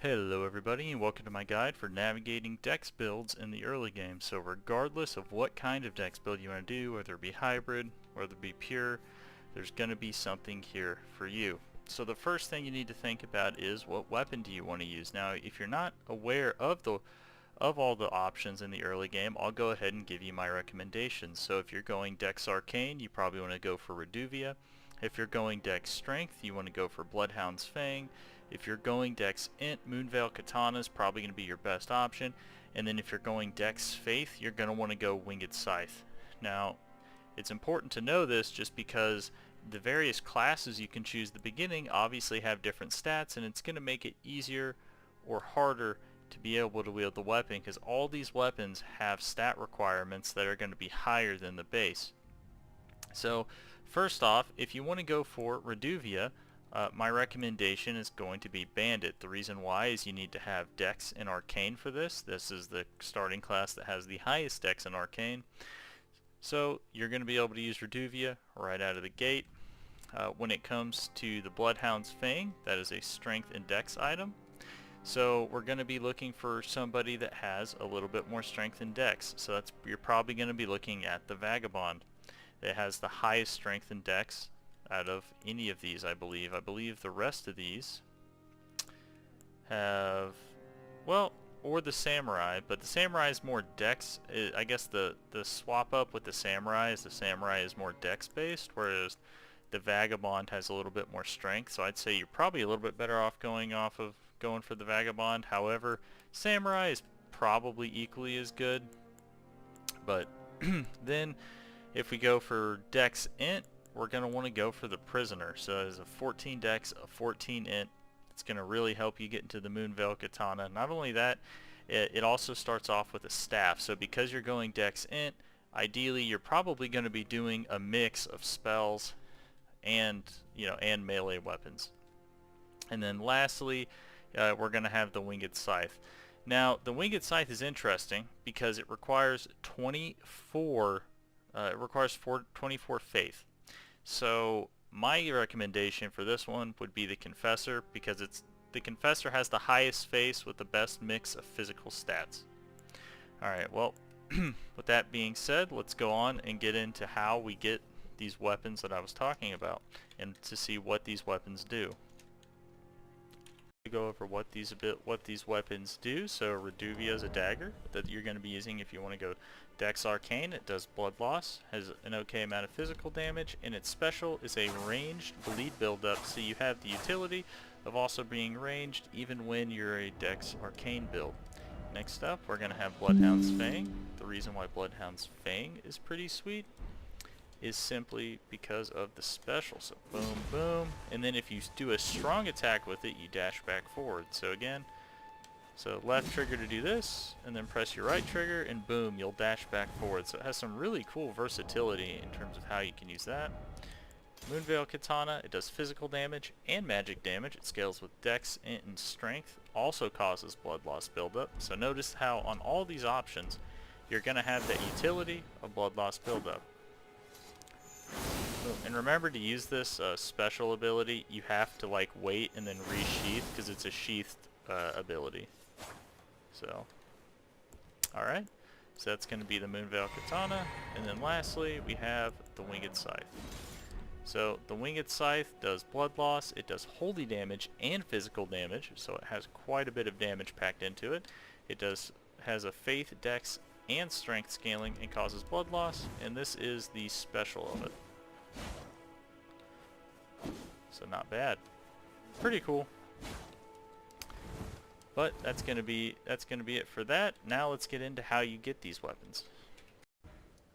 Hello everybody and welcome to my guide for navigating dex builds in the early game. So regardless of what kind of dex build you want to do, whether it be hybrid, whether it be pure, there's going to be something here for you. So the first thing you need to think about is what weapon do you want to use. Now if you're not aware of all the options in the early game, I'll go ahead and give you my recommendations. So if you're going Dex Arcane, you probably want to go for Reduvia. If you're going Dex Strength, you want to go for Bloodhound's Fang. If you're going Dex Int, moonveil katana is probably going to be your best option. And then if you're going Dex Faith, you're going to want to go Winged Scythe. Now, it's important to know this just because the various classes you can choose at the beginning obviously have different stats, and it's going to make it easier or harder to be able to wield the weapon because all these weapons have stat requirements that are going to be higher than the base. So first off, if you want to go for Reduvia, my recommendation is going to be Bandit. The reason why is you need to have Dex and Arcane for this. This is the starting class that has the highest Dex and Arcane. So you're going to be able to use Reduvia right out of the gate. When it comes to the Bloodhound's Fang, that is a Strength and Dex item. So we're going to be looking for somebody that has a little bit more strength and dex. So you're probably going to be looking at the Vagabond. It has the highest strength and dex out of any of these, I believe. I believe the rest of these have, well, or the Samurai, but the Samurai is more dex. I guess the swap up with the Samurai is more dex based, whereas the Vagabond has a little bit more strength. So I'd say you're probably a little bit better off going for the Vagabond. However, Samurai is probably equally as good. But then if we go for Dex Int, we're going to want to go for the Prisoner. So there's a 14 Dex, a 14 Int. It's going to really help you get into the Moonveil Katana. Not only that, it also starts off with a staff. So because you're going Dex Int, ideally you're probably going to be doing a mix of spells and melee weapons. And then lastly, we're going to have the Winged Scythe. Now, the Winged Scythe is interesting because it requires 24 faith. So my recommendation for this one would be the Confessor, because the Confessor has the highest face with the best mix of physical stats. Alright, well, with that being said, let's go on and get into how we get these weapons that I was talking about and to see what these weapons do. Go over what these weapons do. So Reduvia is a dagger that you're going to be using if you want to go Dex Arcane. It does blood loss, has an okay amount of physical damage, and its special is a ranged bleed buildup, so you have the utility of also being ranged even when you're a Dex Arcane build. Next up, we're going to have Bloodhound's Fang. The reason why Bloodhound's Fang is pretty sweet is simply because of the special. So boom, boom, and then if you do a strong attack with it, you dash back forward. So again, so left trigger to do this, and then press your right trigger, and boom, you'll dash back forward. So it has some really cool versatility in terms of how you can use that. Moonveil Katana, it does physical damage and magic damage. It scales with Dex, Int, and Strength. Also causes blood loss buildup. So notice how on all these options, you're going to have that utility of blood loss buildup. And remember to use this special ability, you have to wait and then resheath because it's a sheathed ability. So, alright, so that's going to be the Moonveil Katana, and then lastly we have the Winged Scythe. So the Winged Scythe does blood loss, it does holy damage and physical damage, so it has quite a bit of damage packed into it. It has a faith, dex, and strength scaling and causes blood loss, and this is the special of it. So not bad. Pretty cool. But that's gonna be it for that. Now let's get into how you get these weapons.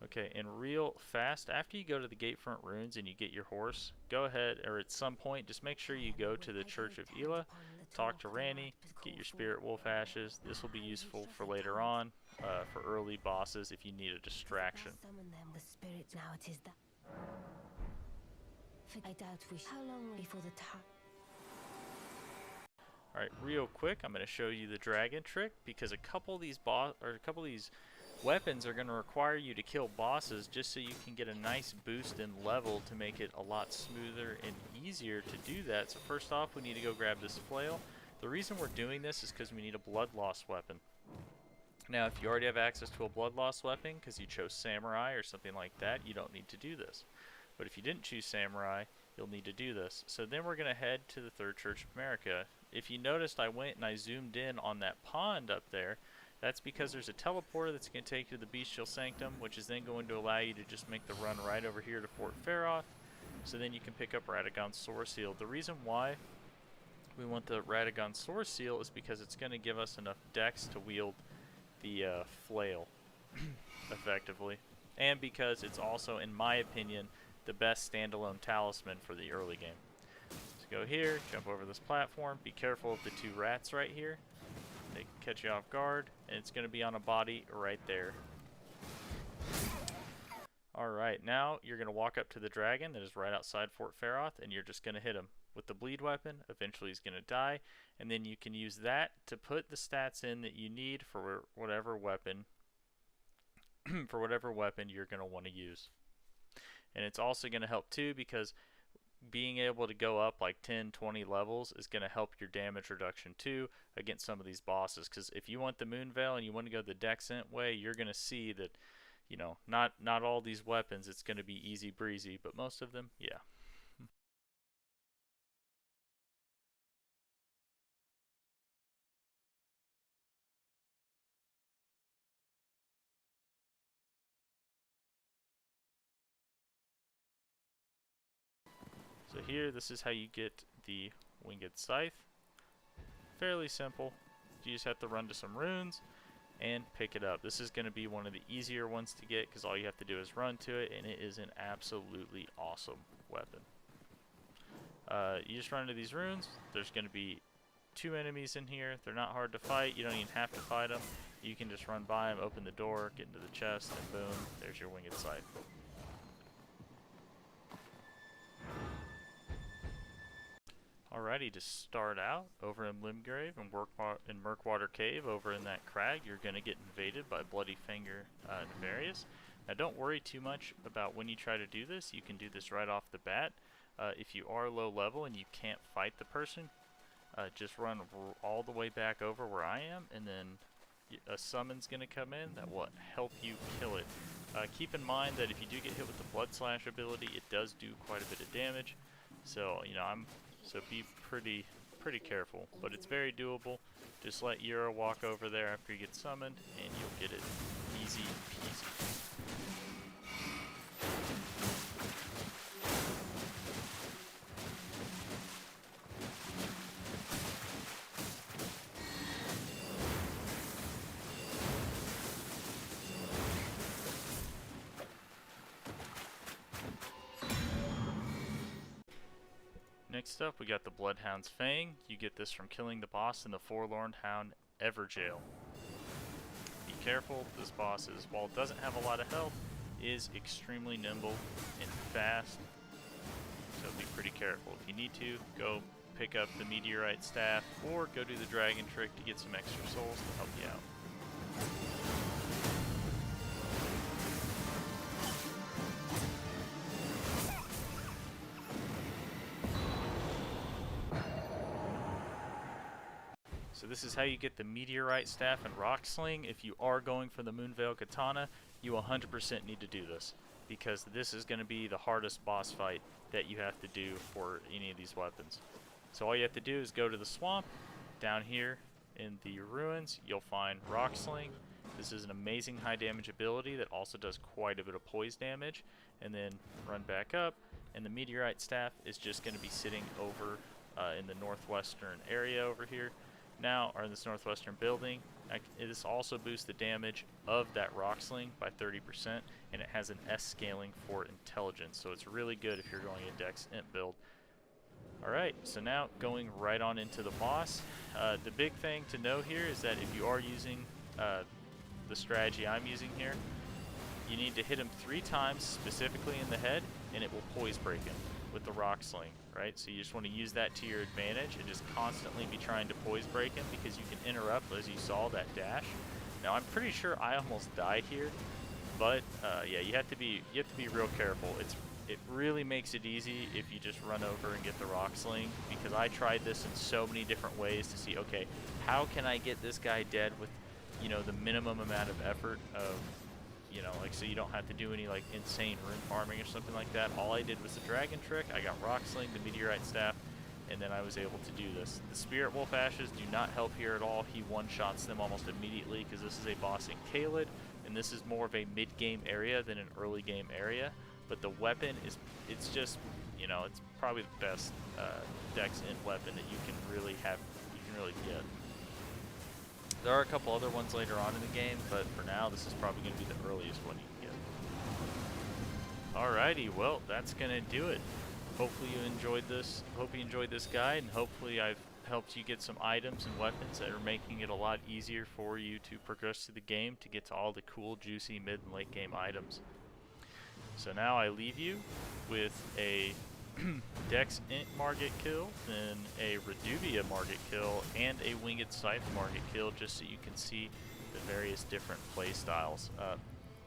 Okay, and real fast, after you go to the Gatefront Ruins and you get your horse, go ahead, or at some point, just make sure you go to the Church of Ela, talk to Ranni, get your Spirit Wolf Ashes. This will be useful for later on, for early bosses if you need a distraction. I doubt how long before the time. Alright, real quick, I'm going to show you the dragon trick, because a couple of these weapons are going to require you to kill bosses just so you can get a nice boost in level to make it a lot smoother and easier to do that. So first off, we need to go grab this flail. The reason we're doing this is because we need a blood loss weapon. Now, if you already have access to a blood loss weapon because you chose samurai or something like that, you don't need to do this. But if you didn't choose samurai, you'll need to do this. So then we're going to head to the Third Church of America. If you noticed, I went and I zoomed in on that pond up there. That's because there's a teleporter that's going to take you to the Bestial Sanctum, which is then going to allow you to just make the run right over here to Fort Ferroth. So then you can pick up Radagon's Sword Seal. The reason why we want the Radagon Sword Seal is because it's going to give us enough dex to wield the flail effectively, and because it's also, in my opinion, the best standalone talisman for the early game. So go here, jump over this platform, be careful of the two rats right here. They can catch you off guard, and it's going to be on a body right there. Alright, now you're going to walk up to the dragon that is right outside Fort Ferroth, and you're just going to hit him with the bleed weapon. Eventually he's going to die, and then you can use that to put the stats in that you need for whatever weapon you're going to want to use. And it's also going to help too, because being able to go up like 10-20 levels is going to help your damage reduction too against some of these bosses. Because if you want the moonveil and you want to go the Dexent way, you're going to see that, you know, not all these weapons it's going to be easy breezy, but most of them, yeah. So here, this is how you get the winged scythe. Fairly simple. You just have to run to some runes and pick it up. This is going to be one of the easier ones to get because all you have to do is run to it, and it is an absolutely awesome weapon. You just run to these runes. There's going to be 2 enemies in here. They're not hard to fight. You don't even have to fight them. You can just run by them, open the door, get into the chest, and boom, there's your winged scythe. Alrighty, to start out, over in Limgrave and Murkwater Cave, over in that crag, you're going to get invaded by Bloody Finger Nefarious. Now don't worry too much about when you try to do this. You can do this right off the bat. If you are low level and you can't fight the person, just run all the way back over where I am, and then a summon's going to come in that will help you kill it. Keep in mind that if you do get hit with the Blood Slash ability, it does do quite a bit of damage. So, you know, so be pretty careful, but it's very doable. Just let Yura walk over there after you get summoned, and you'll get it easy peasy. Next up, we got the Bloodhound's Fang. You get this from killing the boss in the Forlorn Hound Everjail. Be careful, this boss is, while it doesn't have a lot of health, is extremely nimble and fast. So be pretty careful. If you need to, go pick up the Meteorite Staff or go do the Dragon Trick to get some extra souls to help you out. So this is how you get the Meteorite Staff and Rock Sling. If you are going for the Moonveil Katana, you 100% need to do this, because this is going to be the hardest boss fight that you have to do for any of these weapons. So all you have to do is go to the swamp. Down here in the ruins, you'll find Rock Sling. This is an amazing high damage ability that also does quite a bit of poise damage. And then run back up, and the Meteorite Staff is just going to be sitting over in the northwestern area over here. Now, or in this northwestern building. This also boosts the damage of that Rock Sling by 30%, and it has an S scaling for intelligence, so it's really good if you're going a Dex Int build. Alright, so now going right on into the boss. The big thing to know here is that if you are using the strategy I'm using here, you need to hit him 3 times specifically in the head, and it will poise break him with the Rock Sling, right? So you just want to use that to your advantage and just constantly be trying to poise break him, because you can interrupt, as you saw, that dash. Now I'm pretty sure I almost died here, but yeah, you have to be real careful. It's it really makes it easy if you just run over and get the rock sling, because I tried this in so many different ways to see, okay, how can I get this guy dead with, you know, the minimum amount of effort of, you know, like, so you don't have to do any, like, insane rune farming or something like that. All I did was the dragon trick, I got rock sling, the meteorite staff, and then I was able to do this. The spirit wolf ashes do not help here at all. He one-shots them almost immediately, because this is a boss in Caelid, and this is more of a mid-game area than an early game area. But the weapon is, it's just, you know, it's probably the best dex int weapon that you can really get. There are a couple other ones later on in the game, but for now, this is probably going to be the earliest one you can get. Alrighty, well, that's going to do it. Hopefully you enjoyed this. Hope you enjoyed this guide, and hopefully I've helped you get some items and weapons that are making it a lot easier for you to progress through the game to get to all the cool, juicy mid and late game items. So now I leave you with a Dex Int Margit kill, then a Reduvia Margit kill, and a Winged Scythe Margit kill, just so you can see the various different play styles.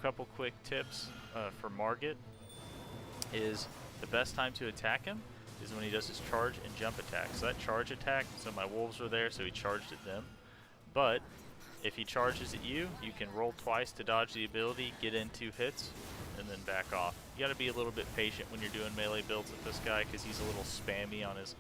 Couple quick tips for Margit is the best time to attack him is when he does his charge and jump attack. So that charge attack, so my wolves were there, so he charged at them. But if he charges at you, you can roll twice to dodge the ability, get in 2 hits, and then back off. You gotta be a little bit patient when you're doing melee builds with this guy, because he's a little spammy on his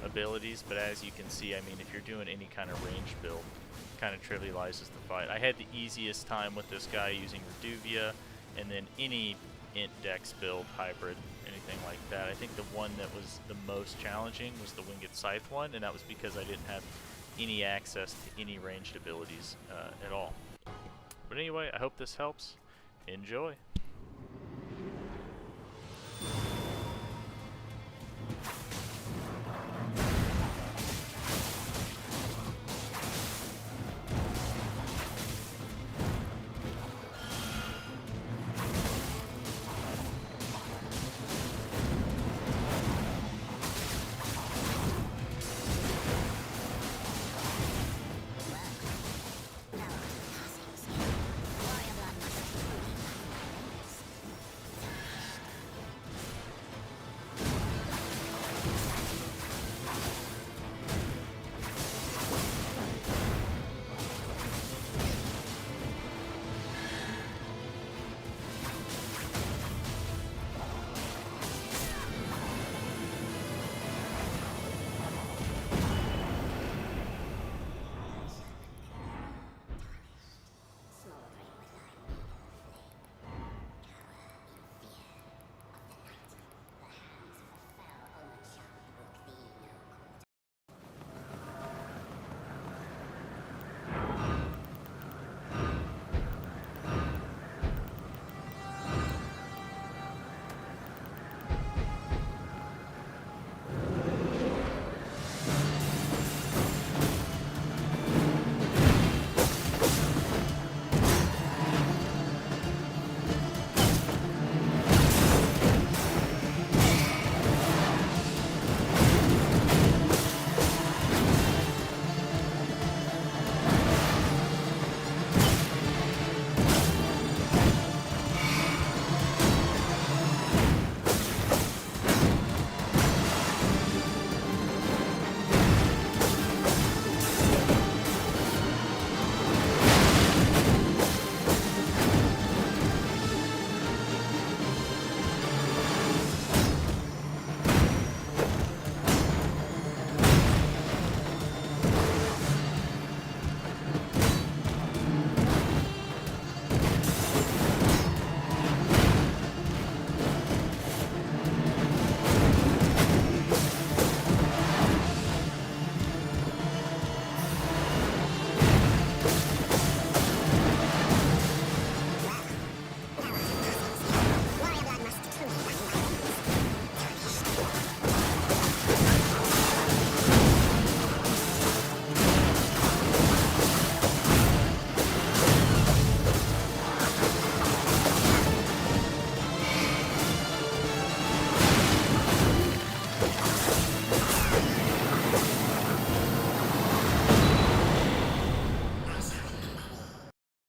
abilities, but as you can see, I mean, if you're doing any kind of ranged build, it kind of trivializes the fight. I had the easiest time with this guy using Reduvia, and then any int dex build, hybrid, anything like that. I think the one that was the most challenging was the Winged Scythe one, and that was because I didn't have any access to any ranged abilities at all. But anyway, I hope this helps. Enjoy!